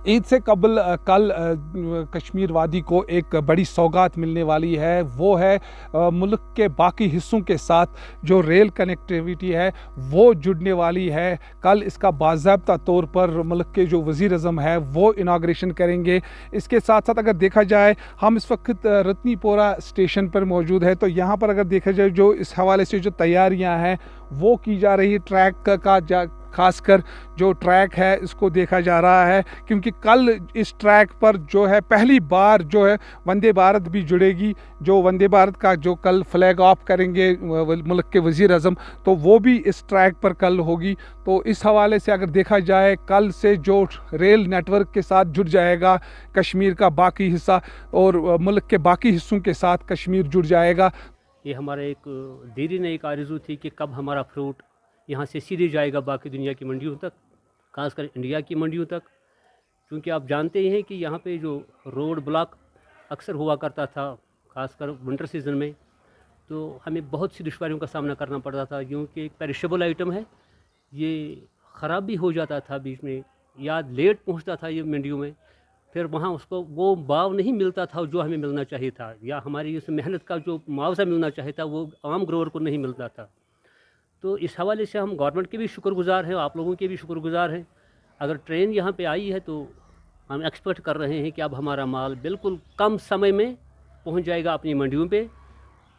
عید سے قبل کل کشمیر وادی کو ایک بڑی سوغات ملنے والی ہے، وہ ہے ملک کے باقی حصوں کے ساتھ جو ریل کنیکٹیویٹی ہے وہ جڑنے والی ہے۔ کل اس کا باضابطہ طور پر ملک کے جو وزیر اعظم ہے وہ اناگریشن کریں گے۔ اس کے ساتھ ساتھ اگر دیکھا جائے، ہم اس وقت رتنی پورہ اسٹیشن پر موجود ہے، تو یہاں پر اگر دیکھا جائے جو اس حوالے سے جو تیاریاں ہیں وہ کی جا رہی ہے، ٹریک کا خاص کر جو ٹریک ہے اس کو دیکھا جا رہا ہے، کیونکہ کل اس ٹریک پر جو ہے پہلی بار جو ہے وندے بھارت بھی جڑے گی۔ جو وندے بھارت کا جو کل فلیگ آف کریں گے ملک کے وزیر اعظم، تو وہ بھی اس ٹریک پر کل ہوگی۔ تو اس حوالے سے اگر دیکھا جائے، کل سے جو ریل نیٹ ورک کے ساتھ جڑ جائے گا کشمیر کا باقی حصہ، اور ملک کے باقی حصوں کے ساتھ کشمیر جڑ جائے گا۔ یہ ہمارا ایک دیرینہ ایک آرزو تھی کہ کب ہمارا فروٹ یہاں سے سیدھے جائے گا باقی دنیا کی منڈیوں تک، خاص کر انڈیا کی منڈیوں تک، کیونکہ آپ جانتے ہی ہیں کہ یہاں پہ جو روڈ بلاک اکثر ہوا کرتا تھا، خاص کر ونٹر سیزن میں، تو ہمیں بہت سی دشواریوں کا سامنا کرنا پڑتا تھا، کیونکہ ایک پیرشیبل آئٹم ہے، یہ خراب بھی ہو جاتا تھا بیچ میں، یا لیٹ پہنچتا تھا یہ منڈیوں میں، پھر وہاں اس کو وہ بھاؤ نہیں ملتا تھا جو ہمیں ملنا چاہیے تھا، یا ہماری اس محنت کا جو معاوضہ ملنا چاہیے تھا وہ عام گروور کو نہیں ملتا تھا۔ تو اس حوالے سے ہم گورنمنٹ کے بھی شکر گزار ہیں، آپ لوگوں کے بھی شکر گزار ہیں۔ اگر ٹرین یہاں پہ آئی ہے تو ہم ایکسپیکٹ کر رہے ہیں کہ اب ہمارا مال بالکل کم سمے میں پہنچ جائے گا اپنی منڈیوں پہ،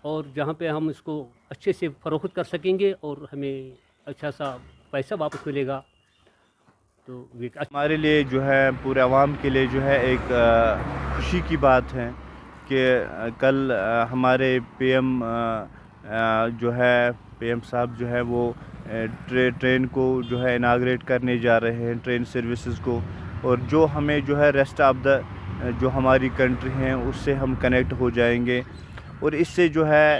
اور جہاں پہ ہم اس کو اچھے سے فروخت کر سکیں گے اور ہمیں اچھا سا پیسہ واپس ملے گا۔ تو ہمارے لیے جو ہے پورے عوام کے لیے جو ہے ایک خوشی کی بات ہے کہ کل ہمارے پی ایم جو ہے پی ایم صاحب جو ہے وہ ٹرین کو جو ہے اناگریٹ کرنے جا رہے ہیں، ٹرین سروسز کو، اور جو ہمیں جو ہے ریسٹ آف دا جو ہماری کنٹری ہیں اس سے ہم کنیکٹ ہو جائیں گے، اور اس سے جو ہے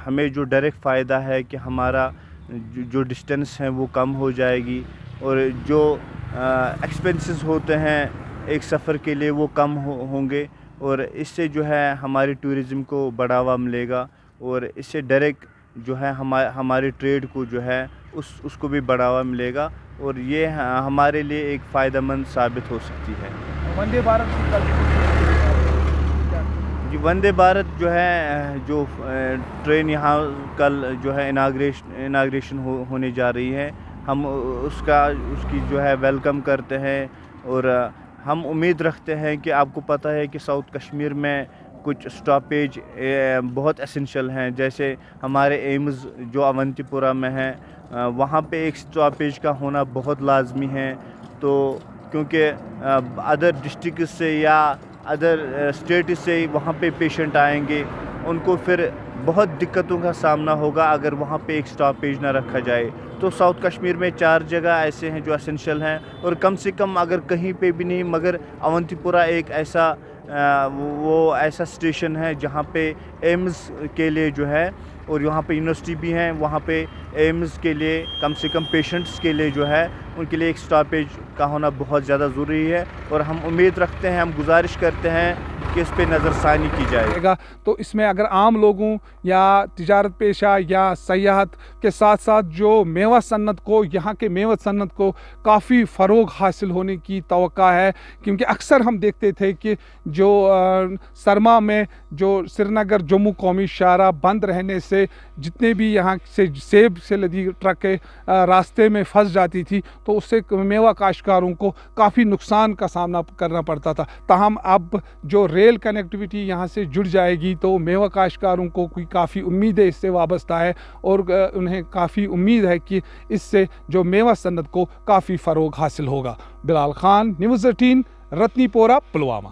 ہمیں جو ڈائریکٹ فائدہ ہے کہ ہمارا جو ڈسٹینس ہے وہ کم ہو جائے گی، اور جو ایکسپینسز ہوتے ہیں ایک سفر کے لیے وہ کم ہوں گے، اور اس سے جو ہے ہماری ٹورزم کو بڑھاوا ملے گا، اور اس سے ڈائریکٹ جو ہے ہمارے ٹریڈ کو جو ہے اس کو بھی بڑھاوا ملے گا، اور یہ ہمارے لیے ایک فائدہ مند ثابت ہو سکتی ہے۔ وندے بھارت جی، وندے بھارت جو ہے جو ٹرین یہاں کل جو ہے اناگریشن ہونے جا رہی ہے، ہم اس کی جو ہے ویلکم کرتے ہیں، اور ہم امید رکھتے ہیں کہ آپ کو پتہ ہے کہ ساؤتھ کشمیر میں کچھ اسٹاپیج بہت اسینشل ہیں، جیسے ہمارے ایمز جو اونتی پورہ میں ہیں، وہاں پہ ایک اسٹاپیج کا ہونا بہت لازمی ہے، تو کیونکہ ادر ڈسٹرکٹ سے یا ادر اسٹیٹ سے وہاں پہ پیشنٹ آئیں گے، ان کو پھر بہت دقتوں کا سامنا ہوگا اگر وہاں پہ ایک اسٹاپیج نہ رکھا جائے۔ تو ساؤتھ کشمیر میں 4 جگہ ایسے ہیں جو اسینشل ہیں، اور کم سے کم اگر کہیں پہ بھی نہیں مگر اونتی پورہ ایک ایسا اسٹیشن ہے جہاں پہ ایمز کے لیے جو ہے، اور یہاں پہ یونیورسٹی بھی ہیں، وہاں پہ ایمز کے لیے کم سے کم پیشنٹس کے لیے جو ہے ان کے لیے ایک اسٹاپیج کا ہونا بہت زیادہ ضروری ہے، اور ہم امید رکھتے ہیں، ہم گزارش کرتے ہیں کہ اس پہ نظر ثانی کی جائے گا۔ تو اس میں اگر عام لوگوں یا تجارت پیشہ یا سیاحت کے ساتھ ساتھ جو میوہ صنعت کو، یہاں کے میوہ صنعت کو کافی فروغ حاصل ہونے کی توقع ہے، کیونکہ اکثر ہم دیکھتے تھے کہ جو سرما میں جو سری نگر جموں قومی شاہراہ بند رہنے سے جتنے بھی یہاں سے سیب سے لدی ٹرکیں راستے میں پھنس جاتی تھی، تو اس سے میوہ کاشتکاروں کو کافی نقصان کا سامنا کرنا پڑتا تھا۔ تاہم اب جو ریل کنیکٹیویٹی یہاں سے جڑ جائے گی تو میوہ کاشتکاروں کو کوئی کافی امیدیں اس سے وابستہ ہے، اور انہیں کافی امید ہے کہ اس سے جو میوہ صنعت کو کافی فروغ حاصل ہوگا۔ بلال خان، نیوز 18، رتنی پورہ، پلوامہ۔